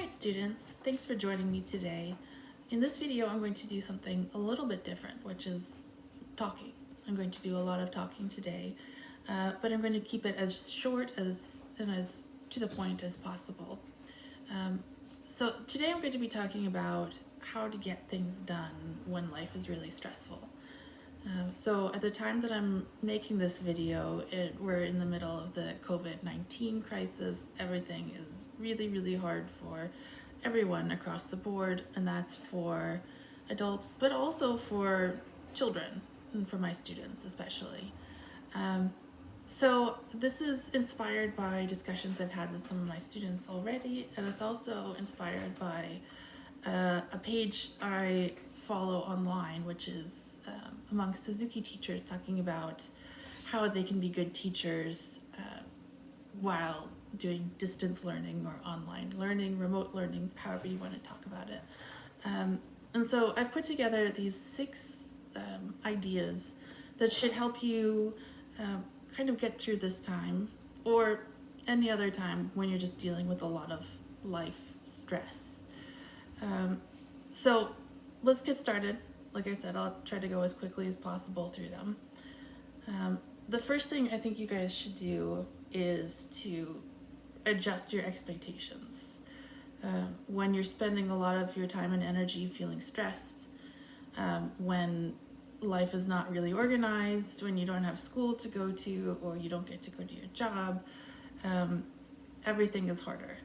Hi students, thanks for joining me today. In this video I'm going to do something a little bit different, which is talking. I'm going to do a lot of talking today, but I'm going to keep it as short and as to the point as possible. So today I'm going to be talking about how to get things done when life is really stressful. So at the time that I'm making this video, we're in the middle of the COVID-19 crisis. Everything is really, really hard for everyone across the board, and that's for adults, but also for children and for my students especially. So this is inspired by discussions I've had with some of my students already, and it's also inspired by a page I follow online, which is amongst Suzuki teachers, talking about how they can be good teachers while doing distance learning or online learning, remote learning, however you want to talk about it. And so I've put together these 6 ideas that should help you kind of get through this time or any other time when you're just dealing with a lot of life stress. So let's get started. Like I said, I'll try to go as quickly as possible through them. The first thing I think you guys should do is to adjust your expectations. When you're spending a lot of your time and energy feeling stressed, when life is not really organized, when you don't have school to go to or you don't get to go to your job, everything is harder.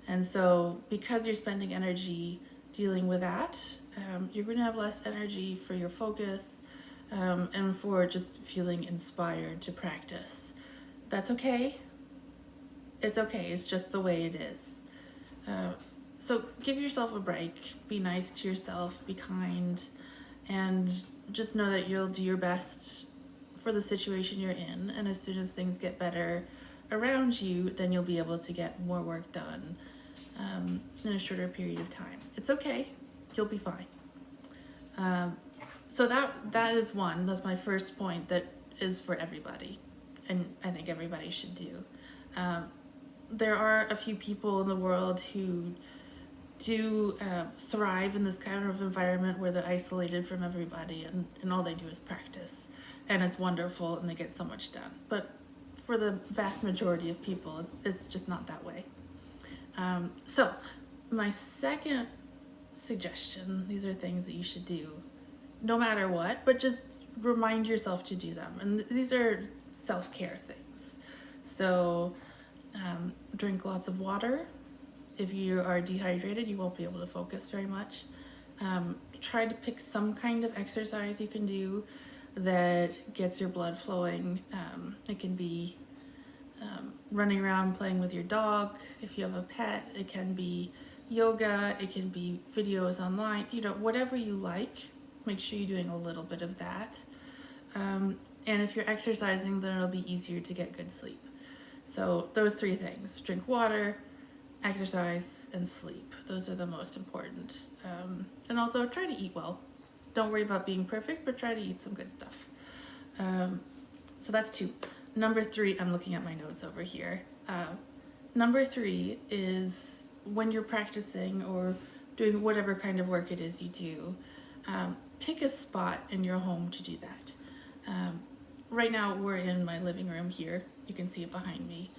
And so because you're spending energy dealing with that, you're going to have less energy for your focus and for just feeling inspired to practice. That's okay. It's okay. It's just the way it is. So give yourself a break. Be nice to yourself. Be kind. And just know that you'll do your best for the situation you're in. And as soon as things get better around you, then you'll be able to get more work done in a shorter period of time. It's okay. You'll be fine. So that is one. That's my first point that is for everybody, and I think everybody should do. There are a few people in the world who do thrive in this kind of environment where they're isolated from everybody and all they do is practice, and it's wonderful and they get so much done. But for the vast majority of people, it's just not that way. So my second suggestion, these are things that you should do no matter what, but just remind yourself to do them. And these are self-care things. So drink lots of water. If you are dehydrated, you won't be able to focus very much. Try to pick some kind of exercise you can do that gets your blood flowing. It can be running around playing with your dog. If you have a pet, it can be yoga, it can be videos online, whatever you like. Make sure you're doing a little bit of that. And if you're exercising, then it'll be easier to get good sleep. So those 3 things: drink water, exercise, and sleep. Those are the most important. And also try to eat well. Don't worry about being perfect, but try to eat some good stuff. So that's 2. Number 3, I'm looking at my notes over here. Number 3 is when you're practicing or doing whatever kind of work it is you do, pick a spot in your home to do that. Right now we're in my living room here. You can see it behind me.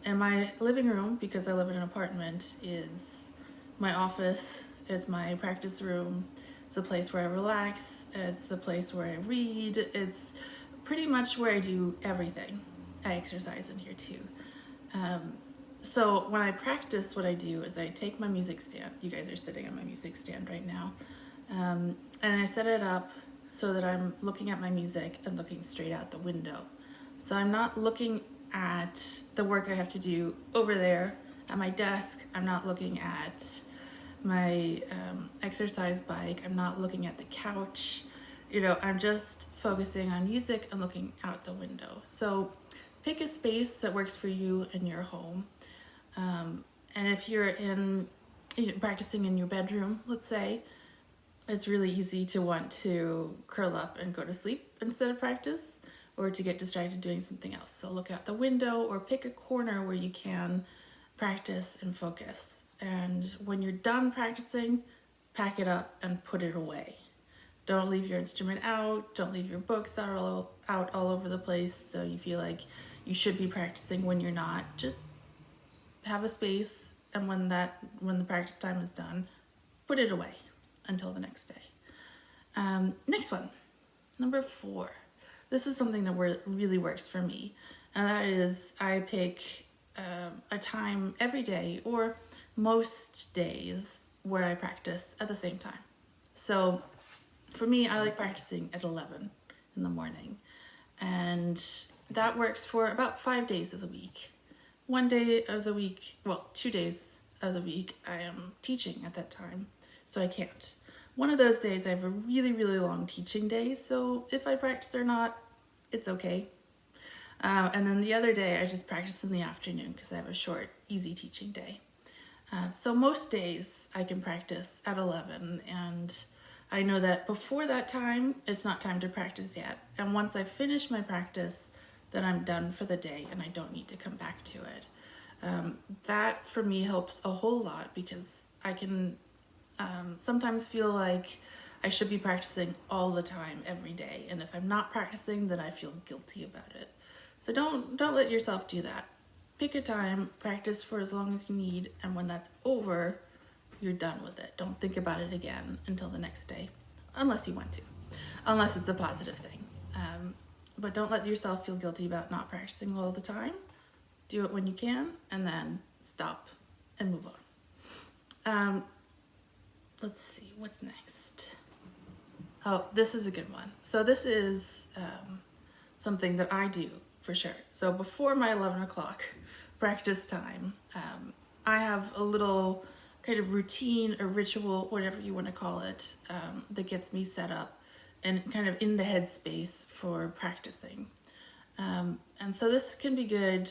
And my living room, because I live in an apartment, is my office, is my practice room. It's a place where I relax. It's the place where I read. It's pretty much where I do everything. I exercise in here too. So when I practice, what I do is I take my music stand. You guys are sitting on my music stand right now. And I set it up so that I'm looking at my music and looking straight out the window. So I'm not looking at the work I have to do over there at my desk. I'm not looking at my exercise bike. I'm not looking at the couch. I'm just focusing on music and looking out the window. So pick a space that works for you in your home. And if you're practicing in your bedroom, let's say, it's really easy to want to curl up and go to sleep instead of practice, or to get distracted doing something else. So look out the window or pick a corner where you can practice and focus. And when you're done practicing, pack it up and put it away. Don't leave your instrument out. Don't leave your books out all over the place so you feel like you should be practicing when you're not. Just have a space, and when the practice time is done, put it away until the next day. Next one, number 4. This is something that really works for me, and that is I pick a time every day or most days where I practice at the same time. So for me, I like practicing at 11 in the morning, and that works for about 5 days of the week. 1 day of the week, well, 2 days of the week, I am teaching at that time, so I can't. One of those days I have a really, really long teaching day, so if I practice or not, it's okay. And then the other day I just practice in the afternoon because I have a short, easy teaching day. So most days I can practice at 11, and I know that before that time, it's not time to practice yet. And once I finish my practice, then I'm done for the day and I don't need to come back to it. That for me helps a whole lot because I can sometimes feel like I should be practicing all the time, every day. And if I'm not practicing, then I feel guilty about it. So don't let yourself do that. Pick a time, practice for as long as you need, and when that's over, you're done with it. Don't think about it again until the next day, unless you want to, unless it's a positive thing. But don't let yourself feel guilty about not practicing all the time. Do it when you can, and then stop and move on. Let's see, what's next? Oh, this is a good one. So this is something that I do for sure. So before my 11 o'clock practice time, I have a little kind of routine or ritual, whatever you want to call it, that gets me set up and kind of in the headspace for practicing. And so this can be good,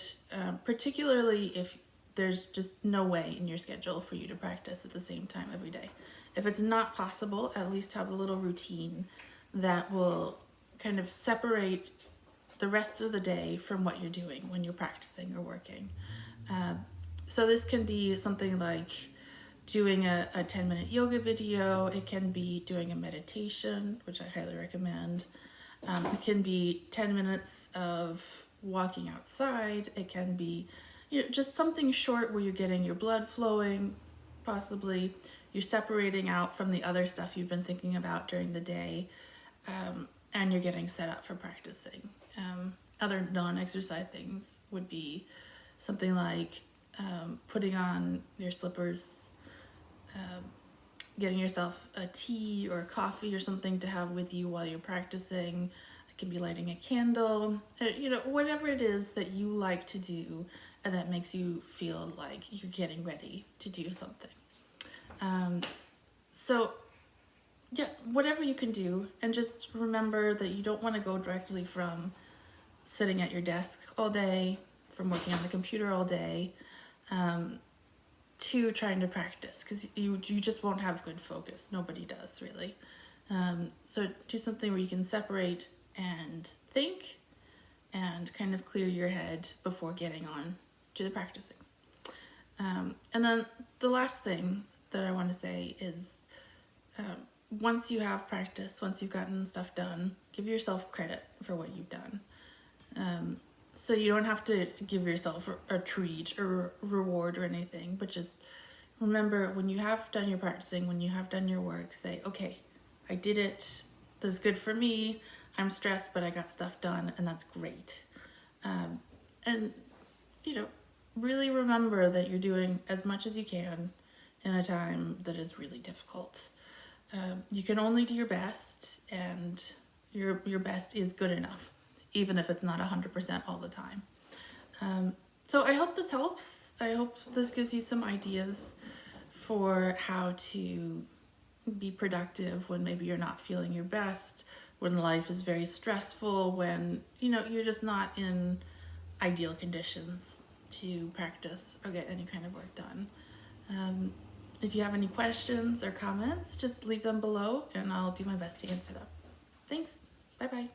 particularly if there's just no way in your schedule for you to practice at the same time every day. If it's not possible, at least have a little routine that will kind of separate the rest of the day from what you're doing when you're practicing or working. So this can be something like doing a 10-minute yoga video. It can be doing a meditation, which I highly recommend. It can be 10 minutes of walking outside. It can be, just something short where you're getting your blood flowing, possibly. You're separating out from the other stuff you've been thinking about during the day, and you're getting set up for practicing. Other non-exercise things would be something like putting on your slippers, getting yourself a tea or a coffee or something to have with you while you're practicing. It can be lighting a candle, whatever it is that you like to do and that makes you feel like you're getting ready to do something. So yeah, whatever you can do, and just remember that you don't want to go directly from sitting at your desk all day, from working on the computer all day, to trying to practice, because you just won't have good focus. Nobody does, really. So do something where you can separate and think and kind of clear your head before getting on to the practicing. And then the last thing that I want to say is once you have practiced, once you've gotten stuff done, give yourself credit for what you've done. So you don't have to give yourself a treat or reward or anything, but just remember when you have done your practicing, when you have done your work, say, okay, I did it. This is good for me. I'm stressed, but I got stuff done, and that's great. And, really remember that you're doing as much as you can in a time that is really difficult. You can only do your best, and your best is good enough, even if it's not 100% all the time. So I hope this helps. I hope this gives you some ideas for how to be productive when maybe you're not feeling your best, when life is very stressful, when, you're just not in ideal conditions to practice or get any kind of work done. If you have any questions or comments, just leave them below and I'll do my best to answer them. Thanks. Bye-bye.